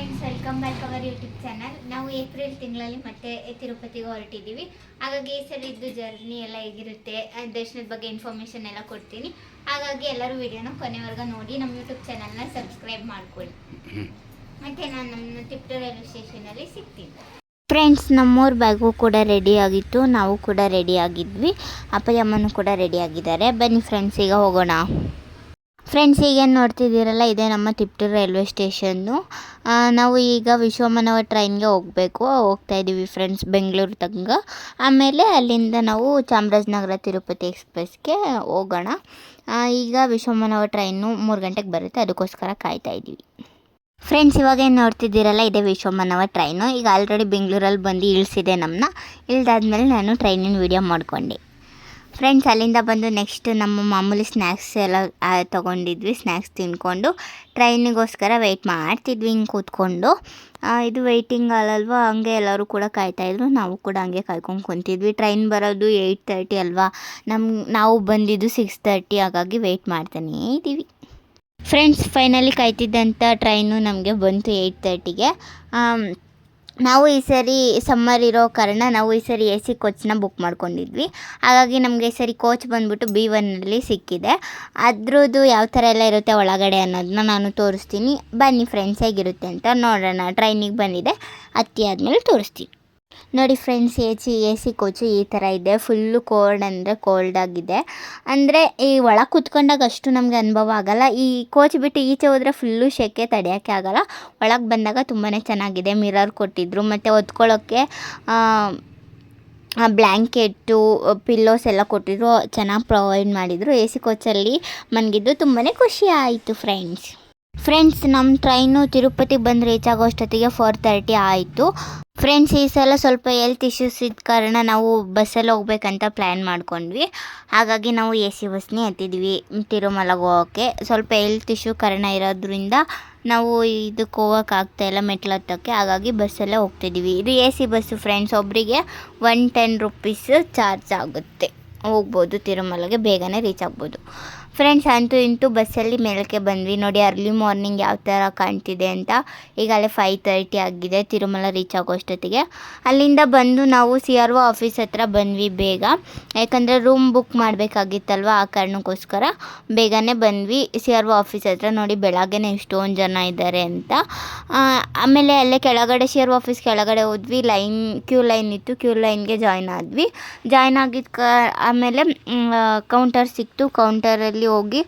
Friends, welcome back our YouTube channel. ನಾವು April ತಿಂಗಳಲ್ಲಿ ಮತ್ತೆ ತಿರುಪತಿಗೆ ಹೊರಟಿದ್ದೀವಿ. ಹಾಗಾಗಿ ಈ ಸಲ ಇದ್ದು ಜರ್ನಿ ಎಲ್ಲ ಹೇಗಿರುತ್ತೆ, ದರ್ಶನದ ಬಗ್ಗೆ ಇನ್ಫಾರ್ಮೇಷನ್ ಎಲ್ಲ ಕೊಡ್ತೀನಿ. ಹಾಗಾಗಿ ಎಲ್ಲರೂ ವಿಡಿಯೋನ ಕೊನೆವರೆಗೂ ನೋಡಿ ನಮ್ಮ ಯೂಟ್ಯೂಬ್ ಚಾನಲ್ನ ಸಬ್ಸ್ಕ್ರೈಬ್ ಮಾಡ್ಕೊಳ್ಳಿ. ಮತ್ತು ನಾನು ನಮ್ಮ ತಿಪ್ಟೂರು ರೈಲ್ವೆ ಸ್ಟೇಷನಲ್ಲಿ ಸಿಗ್ತೀನಿ. ಫ್ರೆಂಡ್ಸ್, ನಮ್ಮೂರ ಬ್ಯಾಗು ಕೂಡ ರೆಡಿ ಆಗಿತ್ತು, ನಾವು ಕೂಡ ರೆಡಿ ಆಗಿದ್ವಿ, ಅಪ್ಪ ಅಮ್ಮನೂ ಕೂಡ ರೆಡಿ ಆಗಿದ್ದಾರೆ. ಬನ್ನಿ ಫ್ರೆಂಡ್ಸ್, ಈಗ ಹೋಗೋಣ. ಫ್ರೆಂಡ್ಸ್, ಈಗೇನು ನೋಡ್ತಿದ್ದೀರಲ್ಲ, ಇದೇ ನಮ್ಮ ತಿಪ್ಟೂರು ರೈಲ್ವೆ ಸ್ಟೇಷನ್ನು. ನಾವು ಈಗ ವಿಶ್ವಮಾನವ ಟ್ರೈನ್ಗೆ ಹೋಗ್ತಾ ಇದ್ದೀವಿ ಫ್ರೆಂಡ್ಸ್, ಬೆಂಗಳೂರು ತನಕ. ಆಮೇಲೆ ಅಲ್ಲಿಂದ ನಾವು ಚಾಮರಾಜನಗರ ತಿರುಪತಿ ಎಕ್ಸ್ಪ್ರೆಸ್ಗೆ ಹೋಗೋಣ. ಈಗ ವಿಶ್ವಮಾನವ ಟ್ರೈನು 3 ಗಂಟೆಗೆ ಬರುತ್ತೆ, ಅದಕ್ಕೋಸ್ಕರ ಕಾಯ್ತಾ ಇದ್ದೀವಿ. ಫ್ರೆಂಡ್ಸ್, ಇವಾಗ ಏನು ನೋಡ್ತಿದ್ದೀರಲ್ಲ, ಇದೇ ವಿಶ್ವಮಾನವ ಟ್ರೈನು. ಈಗ ಆಲ್ರೆಡಿ ಬೆಂಗಳೂರಲ್ಲಿ ಬಂದು ಇಳಿಸಿದೆ ನಮ್ಮನ್ನ. ಇಳಿದಾದ್ಮೇಲೆ ನಾನು ಟ್ರೈನಿನ ವೀಡಿಯೋ ಮಾಡಿಕೊಂಡೆ. ಫ್ರೆಂಡ್ಸ್, ಅಲ್ಲಿಂದ ಬಂದು ನೆಕ್ಸ್ಟ್ ನಮ್ಮ ಮಾಮೂಲಿ ಸ್ನ್ಯಾಕ್ಸ್ ಎಲ್ಲ ತೊಗೊಂಡಿದ್ವಿ. ಸ್ನ್ಯಾಕ್ಸ್ ತಿಂದ್ಕೊಂಡು ಟ್ರೈನಿಗೋಸ್ಕರ ವೆಯ್ಟ್ ಮಾಡ್ತಿದ್ವಿ ಹಿಂಗೆ ಕೂತ್ಕೊಂಡು. ಇದು ವೆಯ್ಟಿಂಗ್ ಅಲ್ವಾ, ಹಂಗೆ ಎಲ್ಲರೂ ಕೂಡ ಕಾಯ್ತಾಯಿದ್ರು. ನಾವು ಕೂಡ ಹಂಗೆ ಕಾಯ್ಕೊಂಡು ಕುಂತಿದ್ವಿ. ಟ್ರೈನ್ ಬರೋದು 8:30 ಅಲ್ವಾ, ನಾವು ಬಂದಿದ್ದು 6:30, ಹಾಗಾಗಿ ವೆಯ್ಟ್ ಮಾಡ್ತಾನೇ ಇದ್ದೀವಿ. ಫ್ರೆಂಡ್ಸ್, ಫೈನಲಿ ಕಾಯ್ತಿದ್ದಂಥ ಟ್ರೈನು ನಮಗೆ ಬಂತು 8:30ಗೆ. ನಾವು ಈ ಸರಿ ಸಮ್ಮರ್ ಇರೋ ಕಾರಣ ನಾವು ಈ ಸರಿ AC ಕೋಚ್ನ ಬುಕ್ ಮಾಡ್ಕೊಂಡಿದ್ವಿ. ಹಾಗಾಗಿ ನಮಗೆ ಈ ಸರಿ ಕೋಚ್ ಬಂದ್ಬಿಟ್ಟು B1ನಲ್ಲಿ ಸಿಕ್ಕಿದೆ. ಅದ್ರದ್ದು ಯಾವ ಥರ ಎಲ್ಲ ಇರುತ್ತೆ ಒಳಗಡೆ ಅನ್ನೋದನ್ನ ನಾನು ತೋರಿಸ್ತೀನಿ. ಬನ್ನಿ ಫ್ರೆಂಡ್ಸ್, ಹೇಗಿರುತ್ತೆ ಅಂತ ನೋಡೋಣ. ಟ್ರೈನಿಗೆ ಬಂದಿದೆ, ಹತ್ತಿ ಆದಮೇಲೆ ತೋರಿಸ್ತೀನಿ. ನೋಡಿ ಫ್ರೆಂಡ್ಸ್, AC ಕೋಚು ಈ ಥರ ಇದೆ. ಫುಲ್ಲು ಕೋಲ್ಡ್ ಆಗಿದೆ. ಅಂದರೆ ಈ ಒಳಗೆ ಕುತ್ಕೊಂಡಾಗ ಅಷ್ಟು ನಮಗೆ ಅನುಭವ ಆಗೋಲ್ಲ. ಈ ಕೋಚ್ ಬಿಟ್ಟು ಈಚೆ ಹೋದರೆ ಫುಲ್ಲು ಸೆಕೆ ತಡೆಯೋಕ್ಕೆ ಆಗೋಲ್ಲ. ಒಳಗೆ ಬಂದಾಗ ತುಂಬಾ ಚೆನ್ನಾಗಿದೆ. ಮಿರರ್ ಕೊಟ್ಟಿದ್ದರು, ಮತ್ತು ಹೊತ್ಕೊಳ್ಳೋಕ್ಕೆ ಬ್ಲ್ಯಾಂಕೆಟ್ಟು, ಪಿಲ್ಲೋಸ್ ಎಲ್ಲ ಕೊಟ್ಟಿದ್ರು, ಚೆನ್ನಾಗಿ ಪ್ರೊವೈಡ್ ಮಾಡಿದರು. AC ಕೋಚಲ್ಲಿ ಮನಗಿದ್ದು ತುಂಬಾ ಖುಷಿ ಆಯಿತು ಫ್ರೆಂಡ್ಸ್, ನಮ್ಮ ಟ್ರೈನು ತಿರುಪತಿಗೆ ಬಂದು ರೀಚ್ ಆಗೋ ಅಷ್ಟೊತ್ತಿಗೆ 4:30 ಆಯಿತು. ಫ್ರೆಂಡ್ಸ್, ಈ ಸಲ ಸ್ವಲ್ಪ ಹೆಲ್ತ್ ಇಶ್ಯೂಸ್ ಇದ್ದ ಕಾರಣ ನಾವು ಬಸ್ಸಲ್ಲಿ ಹೋಗ್ಬೇಕಂತ ಪ್ಲ್ಯಾನ್ ಮಾಡ್ಕೊಂಡ್ವಿ. ಹಾಗಾಗಿ ನಾವು AC ಬಸ್ನೇ ಹತ್ತಿದ್ವಿ ತಿರುಮಲಗೆ ಹೋಗೋಕ್ಕೆ. ಸ್ವಲ್ಪ ಹೆಲ್ತ್ ಇಶ್ಯೂ ಕಾರಣ ಇರೋದ್ರಿಂದ ನಾವು ಇದಕ್ಕೆ ಹೋಗೋಕ್ಕಾಗ್ತಾಯಿಲ್ಲ, ಮೆಟ್ಲು ಹತ್ತೋಕ್ಕೆ. ಹಾಗಾಗಿ ಬಸ್ಸಲ್ಲೇ ಹೋಗ್ತಿದ್ದೀವಿ. ಇದು AC ಬಸ್ಸು ಫ್ರೆಂಡ್ಸ್. ಒಬ್ಬರಿಗೆ 110 ರೂಪೀಸ್ ಚಾರ್ಜ್ ಆಗುತ್ತೆ. ಹೋಗ್ಬೋದು ತಿರುಮಲಗೆ, ಬೇಗನೆ ರೀಚ್ ಆಗ್ಬೋದು. ಫ್ರೆಂಡ್ಸ್, ಅಂತೂ ಇಂತೂ ಬಸ್ಸಲ್ಲಿ ಮೇಲಕ್ಕೆ ಬಂದ್ವಿ. ನೋಡಿ ಅರ್ಲಿ ಮಾರ್ನಿಂಗ್ ಯಾವ ಥರ ಕಾಣ್ತಿದೆ ಅಂತ. ಈಗಾಗಲೇ 5:30 ಆಗಿದೆ ತಿರುಮಲ ರೀಚ್ ಆಗೋ ಅಷ್ಟೊತ್ತಿಗೆ. ಅಲ್ಲಿಂದ ಬಂದು ನಾವು CRO ಆಫೀಸ್ ಹತ್ರ ಬಂದ್ವಿ ಬೇಗ, ಯಾಕಂದರೆ ರೂಮ್ ಬುಕ್ ಮಾಡಬೇಕಾಗಿತ್ತಲ್ವ, ಆ ಕಾರಣಕ್ಕೋಸ್ಕರ ಬೇಗನೆ ಬಂದ್ವಿ CRO ಆಫೀಸ್ ಹತ್ರ. ನೋಡಿ ಬೆಳಗ್ಗೆನೇ ಎಷ್ಟೊಂದು ಜನ ಇದ್ದಾರೆ ಅಂತ. ಆಮೇಲೆ ಅಲ್ಲೇ ಕೆಳಗಡೆ CRO ಆಫೀಸ್ ಕೆಳಗಡೆ ಹೋದ್ವಿ. ಕ್ಯೂ ಲೈನ್ ಇತ್ತು, ಕ್ಯೂ ಲೈನ್ಗೆ ಜಾಯ್ನ್ ಆದ್ವಿ. ಜಾಯ್ನ್ ಆಗಿದ್ದ ಆಮೇಲೆ ಕೌಂಟರ್ ಸಿಕ್ತು. ಕೌಂಟರಲ್ಲಿ ಹೋಗಿ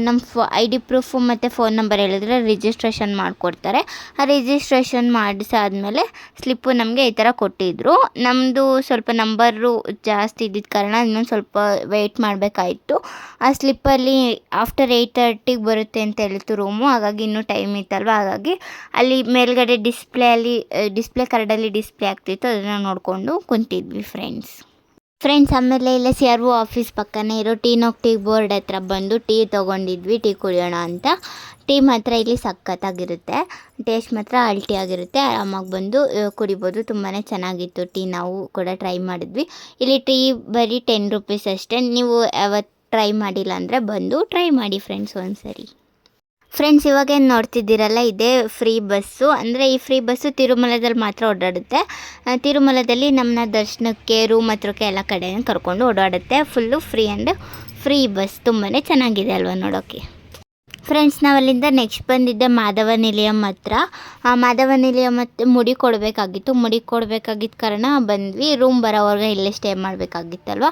ನಮ್ಮ ID ಪ್ರೂಫು ಮತ್ತು ಫೋನ್ ನಂಬರ್ ಹೇಳಿದ್ರೆ ರಿಜಿಸ್ಟ್ರೇಷನ್ ಮಾಡಿಕೊಡ್ತಾರೆ. ಆ ರಿಜಿಸ್ಟ್ರೇಷನ್ ಮಾಡಿಸಾದ್ಮೇಲೆ ಸ್ಲಿಪ್ಪು ನಮಗೆ ಈ ಥರ ಕೊಟ್ಟಿದ್ದರು. ನಮ್ಮದು ಸ್ವಲ್ಪ ನಂಬರು ಜಾಸ್ತಿ ಇದ್ದಿದ್ದ ಕಾರಣ ಇನ್ನೊಂದು ಸ್ವಲ್ಪ ವೆಯ್ಟ್ ಮಾಡಬೇಕಾಯಿತು. ಆ ಸ್ಲಿಪ್ಪಲ್ಲಿ ಆಫ್ಟರ್ 8:30 ಬರುತ್ತೆ ಅಂತ ಹೇಳಿತ್ತು ರೂಮು. ಹಾಗಾಗಿ ಇನ್ನೂ ಟೈಮ್ ಇತ್ತಲ್ವ, ಹಾಗಾಗಿ ಅಲ್ಲಿ ಮೇಲ್ಗಡೆ ಡಿಸ್ಪ್ಲೇ ಕಾರ್ಡಲ್ಲಿ ಡಿಸ್ಪ್ಲೇ ಆಗ್ತಿತ್ತು, ಅದನ್ನು ನೋಡಿಕೊಂಡು ಕುಂತಿದ್ವಿ ಫ್ರೆಂಡ್ಸ್. ಆಮೇಲೆ ಇಲ್ಲೇ CRO ಆಫೀಸ್ ಪಕ್ಕನೇ ಇರೋ ಟೀ ಬೋರ್ಡ್ ಹತ್ರ ಬಂದು ಟೀ ತೊಗೊಂಡಿದ್ವಿ, ಟೀ ಕುಡಿಯೋಣ ಅಂತ. ಟೀ ಮಾತ್ರ ಇಲ್ಲಿ ಸಖತ್ತಾಗಿರುತ್ತೆ, ಟೇಸ್ಟ್ ಮಾತ್ರ ಅಲ್ಟಿಯಾಗಿರುತ್ತೆ. ಆರಾಮಾಗಿ ಬಂದು ಕುಡಿಬೋದು. ತುಂಬಾ ಚೆನ್ನಾಗಿತ್ತು ಟೀ, ನಾವು ಕೂಡ ಟ್ರೈ ಮಾಡಿದ್ವಿ. ಇಲ್ಲಿ ಟೀ ಬರೀ 10 ರೂಪೀಸ್ ಅಷ್ಟೇ. ನೀವು ಯಾವತ್ತು ಟ್ರೈ ಮಾಡಿಲ್ಲ ಅಂದರೆ ಬಂದು ಟ್ರೈ ಮಾಡಿ ಫ್ರೆಂಡ್ಸ್ ಒಂದ್ಸರಿ. ಫ್ರೆಂಡ್ಸ್, ಇವಾಗೇನು ನೋಡ್ತಿದ್ದೀರಲ್ಲ, ಇದೇ ಫ್ರೀ ಬಸ್ಸು. ಅಂದರೆ ಈ ಫ್ರೀ ಬಸ್ಸು ತಿರುಮಲದಲ್ಲಿ ಮಾತ್ರ ಓಡಾಡುತ್ತೆ. ತಿರುಮಲದಲ್ಲಿ ನಮ್ಮನ್ನ ದರ್ಶನಕ್ಕೆ, ರೂಮ್ ಹತ್ರಕ್ಕೆ ಎಲ್ಲ ಕಡೆ ಕರ್ಕೊಂಡು ಓಡಾಡುತ್ತೆ. Full free bus. ತುಂಬಾ ಚೆನ್ನಾಗಿದೆ ಅಲ್ವಾ ನೋಡೋಕ್ಕೆ. ಫ್ರೆಂಡ್ಸ್, ನಾವಲ್ಲಿಂದ ನೆಕ್ಸ್ಟ್ ಬಂದಿದ್ದೆ ಮಾಧವ ನಿಲಯಂ ಹತ್ರ. ಮಾಧವ ನಿಲಯಂ ಮತ್ತು ಮುಡಿ ಕೊಡಬೇಕಾಗಿದ್ದ ಕಾರಣ ಬಂದ್ವಿ. ರೂಮ್ ಬರೋವರೆಗೆ ಇಲ್ಲೇ ಸ್ಟೇ ಮಾಡಬೇಕಾಗಿತ್ತಲ್ವ,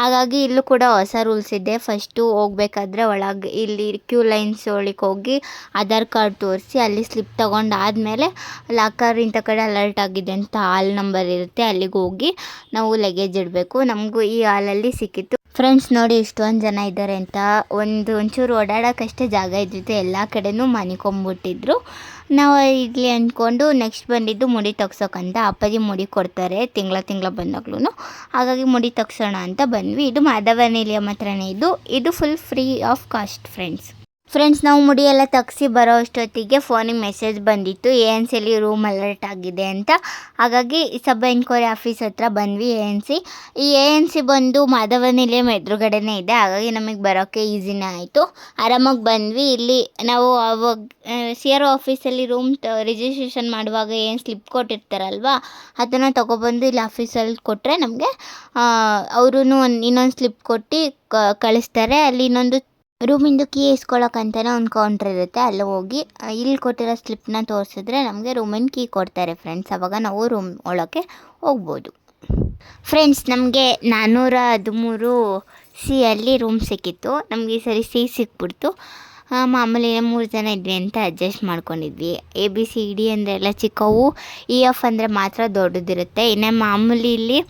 ಹಾಗಾಗಿ ಇಲ್ಲೂ ಕೂಡ ಹೊಸ ರೂಲ್ಸ್ ಇದೆ. ಫಸ್ಟು ಹೋಗ್ಬೇಕಾದ್ರೆ ಒಳಗೆ ಇಲ್ಲಿ ಕ್ಯೂ ಲೈನ್ಸ್ ಒಳಗೆ ಹೋಗಿ ಆಧಾರ್ ಕಾರ್ಡ್ ತೋರಿಸಿ ಅಲ್ಲಿ ಸ್ಲಿಪ್ ತೊಗೊಂಡಾದ್ಮೇಲೆ ಲಾಕರ್ ಇಂಥ ಕಡೆ ಅಲರ್ಟ್ ಆಗಿದೆ ಅಂತ ಹಾಲ್ ನಂಬರ್ ಇರುತ್ತೆ, ಅಲ್ಲಿಗೆ ಹೋಗಿ ನಾವು ಲಗೇಜ್ ಇಡಬೇಕು. ನಮಗೂ ಈ ಹಾಲಲ್ಲಿ ಸಿಕ್ಕಿತ್ತು. ಫ್ರೆಂಡ್ಸ್, ನೋಡಿ ಇಷ್ಟೊಂದು ಜನ ಇದ್ದಾರೆ ಅಂತ. ಒಂಚೂರು ಓಡಾಡೋಕ್ಕಷ್ಟೇ ಜಾಗ ಇದ್ದಿತ್ತು, ಎಲ್ಲ ಕಡೆನೂ ಮನಿಕೊಂಬಿಟ್ಟಿದ್ರು. ನಾವು ಇಲ್ಲಿ ಅಂದ್ಕೊಂಡು ನೆಕ್ಸ್ಟ್ ಬಂದಿದ್ದು ಮುಡಿ ತೆಗ್ಸೋಕ್ಕಂತ. ಅಪ್ಪಾಜಿ ಮುಡಿ ಕೊಡ್ತಾರೆ ತಿಂಗಳ ಬಂದಾಗ್ಲೂ. ಹಾಗಾಗಿ ಮುಡಿ ತೆಗ್ಸೋಣ ಅಂತ ಬಂದ್ವಿ. ಇದು ಮಾಧವ ನಿಲಯಂ ಹತ್ರನೇ ಇದು full free of cost friends. Friends ನಾವು ಮುಡಿ ಎಲ್ಲ ತೆಗ್ಸಿ ಬರೋ ಅಷ್ಟೊತ್ತಿಗೆ ಫೋನಿಗೆ ಮೆಸೇಜ್ ಬಂದಿತ್ತು ಎ ಎನ್ ಸಿಲಿ ರೂಮ್ ಅಲರ್ಟ್ ಆಗಿದೆ ಅಂತ. ಹಾಗಾಗಿ ಸಬ್ ಎನ್ಕ್ವೈರಿ ಆಫೀಸ್ ಹತ್ರ ಬಂದ್ವಿ ಈ ಎ ಎನ್ ಸಿ ಬಂದು ಮಾಧವನಿಲಯಂ ಎದುರುಗಡೆನೇ ಇದೆ. ಹಾಗಾಗಿ ನಮಗೆ ಬರೋಕ್ಕೆ ಈಸಿನೇ ಆಯಿತು, ಆರಾಮಾಗಿ ಬಂದ್ವಿ. ಇಲ್ಲಿ ನಾವು ಅವಾಗ ಸಿ ಆರ್ ಒ ಆಫೀಸಲ್ಲಿ ರೂಮ್ ರಿಜಿಸ್ಟ್ರೇಷನ್ ಮಾಡುವಾಗ ಏನು ಸ್ಲಿಪ್ ಕೊಟ್ಟಿರ್ತಾರಲ್ವ, ಅದನ್ನು ತೊಗೊಬಂದು ಇಲ್ಲಿ ಆಫೀಸಲ್ಲಿ ಕೊಟ್ಟರೆ ನಮಗೆ ಅವರು ಇನ್ನೊಂದು ಸ್ಲಿಪ್ ಕೊಟ್ಟು ಕಳಿಸ್ತಾರೆ. ಅಲ್ಲಿ ಇನ್ನೊಂದು ರೂಮಿಂದು ಕೀ ಇಸ್ಕೊಳ್ಳೋಕ್ಕಂತಲೇ ಒಂದು ಕೌಂಟ್ರ್ ಇರುತ್ತೆ, ಅಲ್ಲಿ ಹೋಗಿ ಇಲ್ಲಿ ಕೊಟ್ಟಿರೋ ಸ್ಲಿಪ್ನ ತೋರಿಸಿದ್ರೆ ನಮಗೆ ರೂಮಿನ ಕೀ ಕೊಡ್ತಾರೆ ಫ್ರೆಂಡ್ಸ್. ಆವಾಗ ನಾವು ರೂಮ್ ಒಳಗೆ ಹೋಗ್ಬೋದು. ಫ್ರೆಂಡ್ಸ್ ನಮಗೆ 413 ಸಿ ಅಲ್ಲಿ ರೂಮ್ ಸಿಕ್ಕಿತ್ತು. ನಮಗೆ ಈ ಸರಿ ಸಿ ಸಿಕ್ಬಿಡ್ತು. ಮಾಮೂಲಿ 3 ಜನ ಇದ್ವಿ ಅಂತ ಅಡ್ಜಸ್ಟ್ ಮಾಡ್ಕೊಂಡಿದ್ವಿ. ಎ ಬಿ ಸಿ ಡಿ ಅಂದರೆ ಎಲ್ಲ ಚಿಕ್ಕವು, ಇ ಎಫ್ ಅಂದರೆ ಮಾತ್ರ ದೊಡ್ಡದಿರುತ್ತೆ. ಇನ್ನು ಮಾಮೂಲಿ ಇಲ್ಲಿ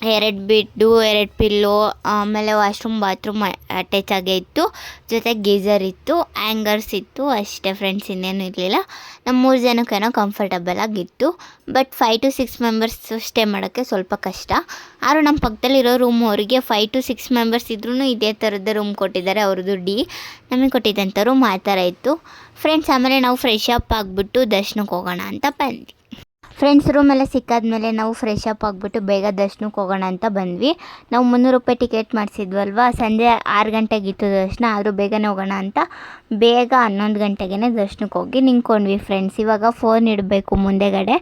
2 ಬೆಡ್ಡು, 2 ಪಿಲ್ಲೋ, ಆಮೇಲೆ ವಾಶ್ರೂಮ್ ಬಾತ್ರೂಮ್ ಅಟ್ಯಾಚ್ ಆಗೇ ಇತ್ತು, ಜೊತೆಗೆ ಗೀಝರ್ ಇತ್ತು, ಹ್ಯಾಂಗರ್ಸ್ ಇತ್ತು, ಅಷ್ಟೇ ಫ್ರೆಂಡ್ಸ್, ಇನ್ನೇನು ಇರಲಿಲ್ಲ. ನಮ್ಮ 3 ಜನಕ್ಕೇನೋ ಕಂಫರ್ಟಬಲ್ ಆಗಿತ್ತು. ಬಟ್ 5 to 6 ಮೆಂಬರ್ಸ್ ಸ್ಟೇ ಮಾಡೋಕ್ಕೆ ಸ್ವಲ್ಪ ಕಷ್ಟ. ಆದರೂ ನಮ್ಮ ಪಕ್ಕದಲ್ಲಿರೋ ರೂಮ್ ಅವರಿಗೆ 5 to 6 ಮೆಂಬರ್ಸ್ ಇದ್ರೂ ಇದೇ ಥರದ ರೂಮ್ ಕೊಟ್ಟಿದ್ದಾರೆ. ಅವ್ರದ್ದು ನಮಗೆ ಕೊಟ್ಟಿದ್ದಂಥ ರೂಮ್ ಆ ಥರ ಇತ್ತು ಫ್ರೆಂಡ್ಸ್. ಆಮೇಲೆ ನಾವು ಫ್ರೆಶ್ ಅಪ್ ಆಗಿಬಿಟ್ಟು ದರ್ಶನಕ್ಕೆ ಹೋಗೋಣ ಅಂತ ಬಂದ್ವಿ. ಫ್ರೆಂಡ್ಸ್ ರೂಮೆಲ್ಲ ಸಿಕ್ಕಾದ್ಮೇಲೆ ನಾವು ಫ್ರೆಶ್ ಅಪ್ ಆಗಿಬಿಟ್ಟು ಬೇಗ ದರ್ಶನಕ್ಕೆ ಹೋಗೋಣ ಅಂತ ಬಂದ್ವಿ. ನಾವು 300 ರೂಪಾಯಿ ಟಿಕೆಟ್ ಮಾಡಿಸಿದ್ವಲ್ವ, ಸಂಜೆ 6 ಗಂಟೆಗಿತ್ತು ದರ್ಶನ. ಆದರೂ ಬೇಗನೆ ಹೋಗೋಣ ಅಂತ ಬೇಗ 11 ಗಂಟೆಗೆ ದರ್ಶನಕ್ಕೆ ಹೋಗಿ ನಿಂತ್ಕೊಂಡ್ವಿ ಫ್ರೆಂಡ್ಸ್. ಇವಾಗ ಫೋನ್ ಇಡಬೇಕು ಮುಂದೆಗಡೆ,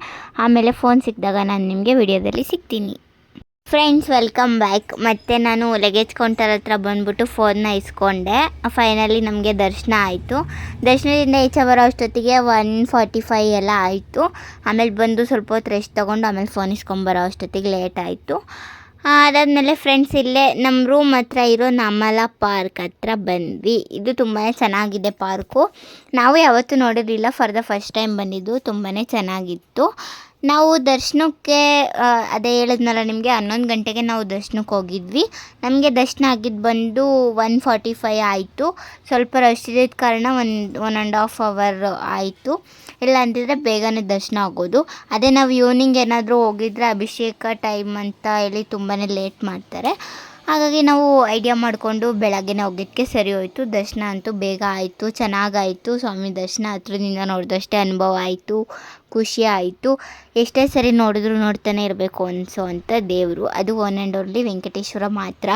ಆಮೇಲೆ ಫೋನ್ ಸಿಕ್ಕಿದಾಗ ನಾನು ನಿಮಗೆ ವಿಡಿಯೋದಲ್ಲಿ ಸಿಗ್ತೀನಿ. Friends welcome back. ಮತ್ತು ನಾನು ಲಗೇಜ್ ಕೌಂಟರ್ ಹತ್ರ ಬಂದುಬಿಟ್ಟು ಫೋನ್ನ ಇಸ್ಕೊಂಡೆ. ಫೈನಲಿ ನಮಗೆ ದರ್ಶನ ಆಯಿತು. ದರ್ಶನದಿಂದ ಈಚೆ ಬರೋ ಅಷ್ಟೊತ್ತಿಗೆ 1:45 ಎಲ್ಲ ಆಯಿತು. ಆಮೇಲೆ ಬಂದು ಸ್ವಲ್ಪ ಹೊತ್ತು ರೆಸ್ಟ್ ತೊಗೊಂಡು ಆಮೇಲೆ ಫೋನ್ ಇಸ್ಕೊಂಬರೋ ಅಷ್ಟೊತ್ತಿಗೆ ಲೇಟ್ ಆಯಿತು. ಅದಾದಮೇಲೆ ಫ್ರೆಂಡ್ಸ್ ಇಲ್ಲೇ ನಮ್ಮ ರೂಮ್ ಹತ್ರ ಇರೋ ನಮಲ ಪಾರ್ಕ್ ಹತ್ರ ಬಂದ್ವಿ. ಇದು ತುಂಬಾ ಚೆನ್ನಾಗಿದೆ ಪಾರ್ಕು. ನಾವು ಯಾವತ್ತೂ ನೋಡಿರಲಿಲ್ಲ, ಫಾರ್ ದ ಫಸ್ಟ್ ಟೈಮ್ ಬಂದಿದ್ದು. ತುಂಬಾ ಚೆನ್ನಾಗಿತ್ತು. ನಾವು ದರ್ಶನಕ್ಕೆ ಅದೇ ಹೇಳಿದ್ನಲ್ಲ ನಿಮಗೆ, 11 ಗಂಟೆಗೆ ನಾವು ದರ್ಶನಕ್ಕೆ ಹೋಗಿದ್ವಿ. ನಮಗೆ ದರ್ಶನ ಆಗಿದ್ದು ಬಂದು 1:45 ಆಯಿತು. ಸ್ವಲ್ಪ ರಶ್ ಇದ್ದಿದ್ದ ಕಾರಣ 1.5 ಅವರ್ ಆಯಿತು. ಇಲ್ಲ ಅಂತಿದ್ರೆ ಬೇಗನೆ ದರ್ಶನ ಆಗೋದು. ಅದೇ ನಾವು ಈವ್ನಿಂಗ್ ಏನಾದರೂ ಹೋಗಿದ್ರೆ ಅಭಿಷೇಕ ಟೈಮ್ ಅಂತ ಹೇಳಿ ತುಂಬಾ ಲೇಟ್ ಮಾಡ್ತಾರೆ. ಹಾಗಾಗಿ ನಾವು ಐಡಿಯಾ ಮಾಡಿಕೊಂಡು ಬೆಳಗ್ಗೆನೇ ಹೋಗಿದ್ದಕ್ಕೆ ಸರಿ ಹೋಯಿತು. ದರ್ಶನ ಅಂತೂ ಬೇಗ ಆಯಿತು, ಚೆನ್ನಾಗಾಯಿತು. ಸ್ವಾಮಿ ದರ್ಶನ ಹತ್ರದಿಂದ ನೋಡಿದಷ್ಟೇ ಅನುಭವ ಆಯಿತು, ಖುಷಿ ಆಯಿತು. ಎಷ್ಟೇ ಸರಿ ನೋಡಿದ್ರು ನೋಡ್ತಾನೆ ಇರಬೇಕು ಅನಿಸೋ ಅಂಥ ದೇವರು, ಅದು ಒನ್ ಆ್ಯಂಡ್ ಓನ್ಲಿ ವೆಂಕಟೇಶ್ವರ ಮಾತ್ರ.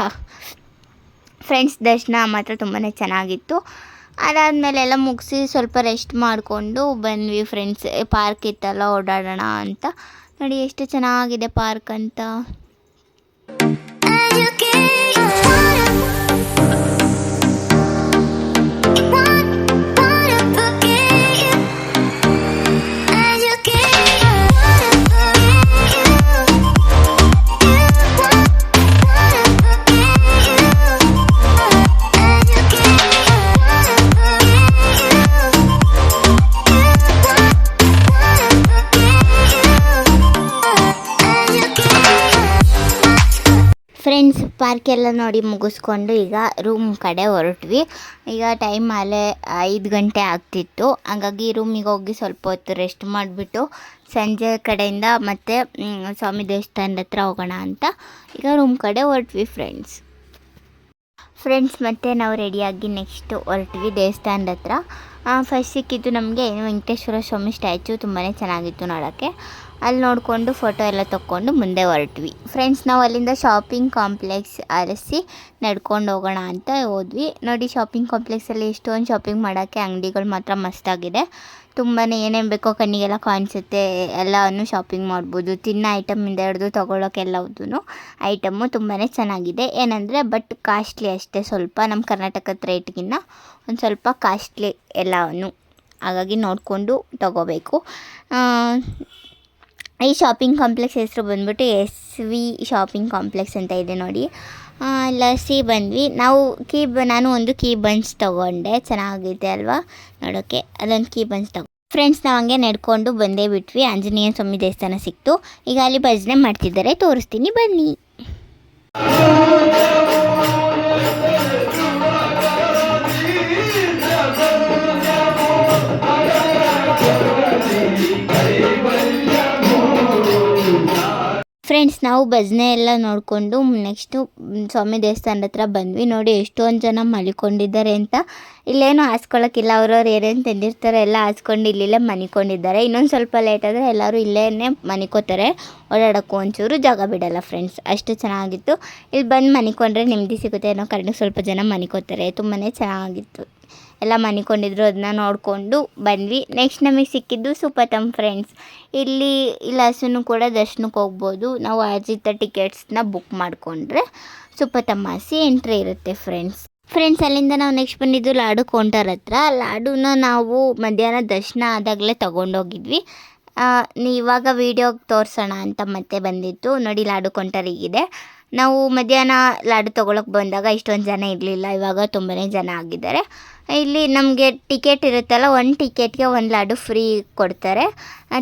ಫ್ರೆಂಡ್ಸ್ ದರ್ಶನ ಮಾತ್ರ ತುಂಬಾ ಚೆನ್ನಾಗಿತ್ತು. ಅದಾದಮೇಲೆ ಎಲ್ಲ ಮುಗಿಸಿ ಸ್ವಲ್ಪ ರೆಸ್ಟ್ ಮಾಡಿಕೊಂಡು ಬಂದ್ವಿ ಫ್ರೆಂಡ್ಸ್. ಪಾರ್ಕ್ ಇತ್ತಲ್ಲ, ಓಡಾಡೋಣ ಅಂತ. ನೋಡಿ ಎಷ್ಟು ಚೆನ್ನಾಗಿದೆ ಪಾರ್ಕ್ ಅಂತ. ಫ್ರೆಂಡ್ಸ್ ಪಾರ್ಕ್ ಎಲ್ಲ ನೋಡಿ ಮುಗಿಸ್ಕೊಂಡು ಈಗ ರೂಮ್ ಕಡೆ ಹೊರಟ್ವಿ. ಈಗ ಟೈಮ್ ಆಲೆ 5 ಗಂಟೆ ಆಗ್ತಿತ್ತು. ಹಾಗಾಗಿ ರೂಮಿಗೆ ಹೋಗಿ ಸ್ವಲ್ಪ ಹೊತ್ತು ರೆಸ್ಟ್ ಮಾಡಿಬಿಟ್ಟು ಸಂಜೆ ಕಡೆಯಿಂದ ಮತ್ತೆ ಸ್ವಾಮಿ ದೇವಸ್ಥಾನದ ಹತ್ರ ಹೋಗೋಣ ಅಂತ ಈಗ ರೂಮ್ ಕಡೆ ಹೊರಟ್ವಿ ಫ್ರೆಂಡ್ಸ್. ಮತ್ತು ನಾವು ರೆಡಿಯಾಗಿ ನೆಕ್ಸ್ಟ್ ಹೊರಟ್ವಿ ದೇವಸ್ಥಾನದ ಹತ್ರ. ಫಸ್ಟ್ ಸಿಕ್ಕಿದ್ದು ನಮಗೆ ವೆಂಕಟೇಶ್ವರ ಸ್ವಾಮಿ ಸ್ಟ್ಯಾಚು, ತುಂಬಾ ಚೆನ್ನಾಗಿತ್ತು ನೋಡೋಕ್ಕೆ. ಅಲ್ಲಿ ನೋಡಿಕೊಂಡು ಫೋಟೋ ಎಲ್ಲ ತೊಗೊಂಡು ಮುಂದೆ ಹೊರಟ್ವಿ ಫ್ರೆಂಡ್ಸ್. ನಾವು ಅಲ್ಲಿಂದ ಶಾಪಿಂಗ್ ಕಾಂಪ್ಲೆಕ್ಸ್ ಅರಸಿ ನಡ್ಕೊಂಡು ಹೋಗೋಣ ಅಂತ ಹೋದ್ವಿ. ನೋಡಿ ಶಾಪಿಂಗ್ ಕಾಂಪ್ಲೆಕ್ಸಲ್ಲಿ ಎಷ್ಟೊಂದು ಶಾಪಿಂಗ್ ಮಾಡೋಕ್ಕೆ ಅಂಗಡಿಗಳು ಮಾತ್ರ ಮಸ್ತಾಗಿದೆ. ತುಂಬಾ ಏನೇನು ಬೇಕೋ ಕಣ್ಣಿಗೆಲ್ಲ ಕಾಣಿಸುತ್ತೆ, ಎಲ್ಲವನ್ನು ಶಾಪಿಂಗ್ ಮಾಡ್ಬೋದು. ತಿನ್ನೋ ಐಟಮಿಂದ ಹಿಡಿದು ತೊಗೊಳೋಕ್ಕೆಲ್ಲದೂ ಐಟಮ್ಮು ತುಂಬಾ ಚೆನ್ನಾಗಿದೆ. ಏನಂದರೆ ಬಟ್ ಕಾಸ್ಟ್ಲಿ ಅಷ್ಟೇ, ಸ್ವಲ್ಪ ನಮ್ಮ ಕರ್ನಾಟಕದ ರೇಟ್ಗಿನ್ನ ಒಂದು ಸ್ವಲ್ಪ ಕಾಸ್ಟ್ಲಿ ಎಲ್ಲವನ್ನು. ಹಾಗಾಗಿ ನೋಡಿಕೊಂಡು ತೊಗೋಬೇಕು. ಈ ಶಾಪಿಂಗ್ ಕಾಂಪ್ಲೆಕ್ಸ್ ಹೆಸರು ಬಂದ್ಬಿಟ್ಟು SV ಶಾಪಿಂಗ್ ಕಾಂಪ್ಲೆಕ್ಸ್ ಅಂತ ಇದೆ ನೋಡಿ. ಲಸ್ಸಿ ಬಂದ್ವಿ ನಾವು. ನಾನು ಒಂದು ಕೀ ಬನ್ಸ್ ತೊಗೊಂಡೆ, ಚೆನ್ನಾಗಿದೆ ಅಲ್ವಾ ನೋಡೋಕ್ಕೆ. ಅದೊಂದು ಕೀ ಬನ್ಸ್ ಫ್ರೆಂಡ್ಸ್. ನಾವು ಹಂಗೆ ನಡ್ಕೊಂಡು ಬಂದೇ ಬಿಟ್ವಿ. ಆಂಜನೇಯ ಸ್ವಾಮಿ ದೇವಸ್ಥಾನ ಸಿಕ್ತು. ಈಗ ಅಲ್ಲಿ ಭಜನೆ ಮಾಡ್ತಿದ್ದಾರೆ, ತೋರಿಸ್ತೀನಿ ಬನ್ನಿ. ಫ್ರೆಂಡ್ಸ್ ನಾವು ಭಜನೆ ಎಲ್ಲ ನೋಡಿಕೊಂಡು ನೆಕ್ಸ್ಟು ಸ್ವಾಮಿ ದೇವಸ್ಥಾನದ ಹತ್ರ ಬಂದ್ವಿ. ನೋಡಿ ಎಷ್ಟೊಂದು ಜನ ಮಲಿಕೊಂಡಿದ್ದಾರೆ ಅಂತ. ಇಲ್ಲೇನು ಹಾಸ್ಕೊಳ್ಳೋಕ್ಕಿಲ್ಲ, ಅವ್ರವ್ರು ಏನೇನು ತಂದಿರ್ತಾರೆ ಎಲ್ಲ ಹಾಸ್ಕೊಂಡು ಇಲ್ಲಿಲ್ಲೇ ಮನಿಕೊಂಡಿದ್ದಾರೆ. ಇನ್ನೊಂದು ಸ್ವಲ್ಪ ಲೇಟ್ ಆದರೆ ಎಲ್ಲರೂ ಇಲ್ಲೇ ಮನಿಕೋತಾರೆ, ಓಡಾಡೋಕ್ಕೂ ಒಂಚೂರು ಜಾಗ ಬಿಡಲ್ಲ ಫ್ರೆಂಡ್ಸ್. ಅಷ್ಟು ಚೆನ್ನಾಗಿತ್ತು. ಇಲ್ಲಿ ಬಂದು ಮನಿಕೊಂಡ್ರೆ ನೆಮ್ಮದಿ ಸಿಗುತ್ತೆ ಅನ್ನೋ ಕಾರಣಕ್ಕೆ ಸ್ವಲ್ಪ ಜನ ಮನಿಕೋತಾರೆ. ತುಂಬಾ ಚೆನ್ನಾಗಿತ್ತು. ಎಲ್ಲ ಮನಿಕೊಂಡಿದ್ರು, ಅದನ್ನ ನೋಡಿಕೊಂಡು ಬಂದ್ವಿ. ನೆಕ್ಸ್ಟ್ ನಮಗೆ ಸಿಕ್ಕಿದ್ದು ಸುಪತಮ್ ಫ್ರೆಂಡ್ಸ್. ಇಲ್ಲಿ ಹಸುನು ಕೂಡ ದರ್ಶನಕ್ಕೆ ಹೋಗ್ಬೋದು. ನಾವು ಅಜಿತ ಟಿಕೆಟ್ಸ್ನ ಬುಕ್ ಮಾಡಿಕೊಂಡ್ರೆ ಸುಪತಮ್ಮಾಸಿ ಎಂಟ್ರಿ ಇರುತ್ತೆ ಫ್ರೆಂಡ್ಸ್ ಅಲ್ಲಿಂದ ನಾವು ನೆಕ್ಸ್ಟ್ ಬಂದಿದ್ದು ಲಾಡು ಕೌಂಟರ್ ಹತ್ರ. ಲಾಡುನ ನಾವು ಮಧ್ಯಾಹ್ನ ದರ್ಶನ ಆದಾಗಲೇ ತೊಗೊಂಡೋಗಿದ್ವಿ. ಇವಾಗ ವೀಡಿಯೋಗೆ ತೋರಿಸೋಣ ಅಂತ ಮತ್ತೆ ಬಂದಿತ್ತು. ನೋಡಿ ಲಾಡು ಕೌಂಟರ್ ಹೀಗಿದೆ. ನಾವು ಮಧ್ಯಾಹ್ನ ಲಾಡು ತೊಗೊಳಕ್ಕೆ ಬಂದಾಗ ಇಷ್ಟೊಂದು ಜನ ಇರಲಿಲ್ಲ, ಇವಾಗ ತುಂಬಾ ಜನ ಆಗಿದ್ದಾರೆ. ಇಲ್ಲಿ ನಮಗೆ ಟಿಕೆಟ್ ಇರುತ್ತಲ್ಲ, ಒಂದು ಟಿಕೆಟ್ಗೆ ಒಂದು ಲಾಡು ಫ್ರೀ ಕೊಡ್ತಾರೆ.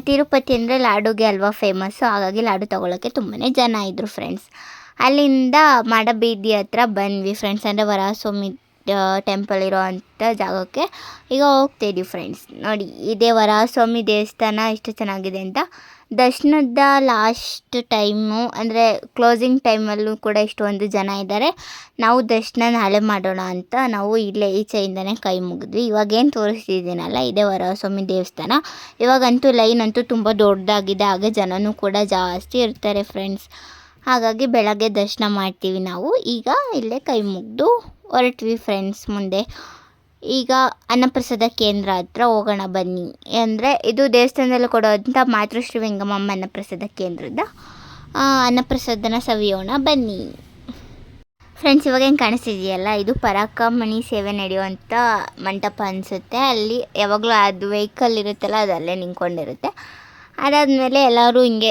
ತಿರುಪತಿ ಅಂದರೆ ಲಾಡುಗೆ ಅಲ್ವಾ ಫೇಮಸ್ಸು, ಹಾಗಾಗಿ ಲಾಡು ತೊಗೊಳಕ್ಕೆ ತುಂಬಾ ಜನ ಇದ್ದರು ಫ್ರೆಂಡ್ಸ್. ಅಲ್ಲಿಂದ ಮಾಡಬೀದಿ ಹತ್ರ ಬಂದ್ವಿ ಫ್ರೆಂಡ್ಸ್, ಅಂದರೆ ವರಹಸ್ವಾಮಿ ಟೆಂಪಲ್ ಇರೋ ಅಂಥ ಜಾಗಕ್ಕೆ ಈಗ ಹೋಗ್ತಾಯಿದ್ದೀವಿ ಫ್ರೆಂಡ್ಸ್. ನೋಡಿ ಇದೇ ವರಹಸ್ವಾಮಿ ದೇವಸ್ಥಾನ ಎಷ್ಟು ಚೆನ್ನಾಗಿದೆ ಅಂತ. ದರ್ಶನದ ಲಾಸ್ಟ್ ಟೈಮು ಅಂದರೆ ಕ್ಲೋಸಿಂಗ್ ಟೈಮಲ್ಲೂ ಕೂಡ ಇಷ್ಟೊಂದು ಜನ ಇದ್ದಾರೆ. ನಾವು ದರ್ಶನ ನಾಳೆ ಮಾಡೋಣ ಅಂತ ನಾವು ಇಲ್ಲೇ ಈಚೆಯಿಂದನೇ ಕೈ ಮುಗಿದ್ವಿ. ಇವಾಗೇನು ತೋರಿಸ್ತಿದ್ದೀನಲ್ಲ ಇದೇ ವರಹಸ್ವಾಮಿ ದೇವಸ್ಥಾನ. ಇವಾಗಂತೂ ಲೈನ್ ಅಂತೂ ತುಂಬ ದೊಡ್ಡದಾಗಿದೆ, ಹಾಗೆ ಜನನೂ ಕೂಡ ಜಾಸ್ತಿ ಇರ್ತಾರೆ ಫ್ರೆಂಡ್ಸ್. ಹಾಗಾಗಿ ಬೆಳಗ್ಗೆ ದರ್ಶನ ಮಾಡ್ತೀವಿ ನಾವು. ಈಗ ಇಲ್ಲೇ ಕೈ ಮುಗಿದು ಹೊರಟ್ವಿ ಫ್ರೆಂಡ್ಸ್. ಮುಂದೆ ಈಗ ಅನ್ನಪ್ರಸಾದ ಕೇಂದ್ರ ಹತ್ರ ಹೋಗೋಣ ಬನ್ನಿ. ಅಂದರೆ ಇದು ದೇವಸ್ಥಾನದಲ್ಲಿ ಕೊಡೋವಂಥ ಮಾತೃಶ್ರೀ ವೆಂಗಮ್ಮಮ್ಮ ಅನ್ನಪ್ರಸಾದ ಕೇಂದ್ರದ ಅನ್ನಪ್ರಸಾದನ ಸವಿಯೋಣ ಬನ್ನಿ ಫ್ರೆಂಡ್ಸ್. ಇವಾಗ ಏನು ಕಾಣಿಸ್ತಿದೆಯಲ್ಲ, ಇದು ಪರಾಕಮಣಿ ಸೇವೆ ನಡೆಯುವಂಥ ಮಂಟಪ ಅನಿಸುತ್ತೆ. ಅಲ್ಲಿ ಯಾವಾಗಲೂ ಅದು ವೆಹಿಕಲ್ ಇರುತ್ತಲ್ಲ, ಅದು ಅಲ್ಲೇ ನಿಂತ್ಕೊಂಡಿರುತ್ತೆ. ಅದಾದಮೇಲೆ ಎಲ್ಲರೂ ಹಿಂಗೆ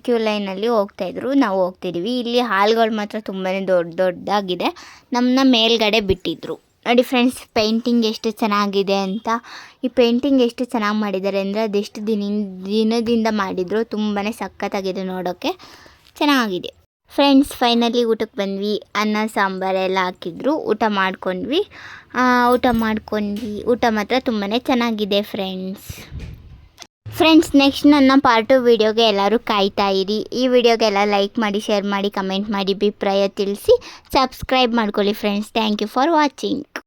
ಕ್ಯೂ ಲೈನಲ್ಲಿ ಹೋಗ್ತಾಯಿದ್ರು, ನಾವು ಹೋಗ್ತಿದ್ವಿ. ಇಲ್ಲಿ ಹಾಲ್ಗಳು ಮಾತ್ರ ತುಂಬಾ ದೊಡ್ಡದಾಗಿದೆ. ನಮ್ಮನ್ನ ಮೇಲ್ಗಡೆ ಬಿಟ್ಟಿದ್ರು. ನೋಡಿ ಫ್ರೆಂಡ್ಸ್, ಪೇಂಟಿಂಗ್ ಎಷ್ಟು ಚೆನ್ನಾಗಿದೆ ಅಂತ. ಈ ಪೇಂಟಿಂಗ್ ಎಷ್ಟು ಚೆನ್ನಾಗಿ ಮಾಡಿದ್ದಾರೆ ಅಂದರೆ ಅದೆಷ್ಟು ದಿನದಿಂದ ಮಾಡಿದ್ರು, ತುಂಬಾ ಸಖತ್ತಾಗಿದೆ, ನೋಡೋಕ್ಕೆ ಚೆನ್ನಾಗಿದೆ ಫ್ರೆಂಡ್ಸ್. ಫೈನಲಿ ಊಟಕ್ಕೆ ಬಂದ್ವಿ. ಅನ್ನ ಸಾಂಬಾರೆಲ್ಲ ಹಾಕಿದ್ರು, ಊಟ ಮಾಡ್ಕೊಂಡ್ವಿ. ಊಟ ಮಾತ್ರ ತುಂಬಾ ಚೆನ್ನಾಗಿದೆ ಫ್ರೆಂಡ್ಸ್. ನೆಕ್ಸ್ಟ್ ನನ್ನ ಪಾರ್ಟ್ 2 ವೀಡಿಯೋಗೆ ಎಲ್ಲರೂ ಕಾಯ್ತಾ ಇರಿ. ಈ ವಿಡಿಯೋಗೆಲ್ಲ ಲೈಕ್ ಮಾಡಿ, ಶೇರ್ ಮಾಡಿ, ಕಮೆಂಟ್ ಮಾಡಿ, ಅಭಿಪ್ರಾಯ ತಿಳಿಸಿ, ಸಬ್ಸ್ಕ್ರೈಬ್ ಮಾಡ್ಕೊಳ್ಳಿ friends. Thank you for watching.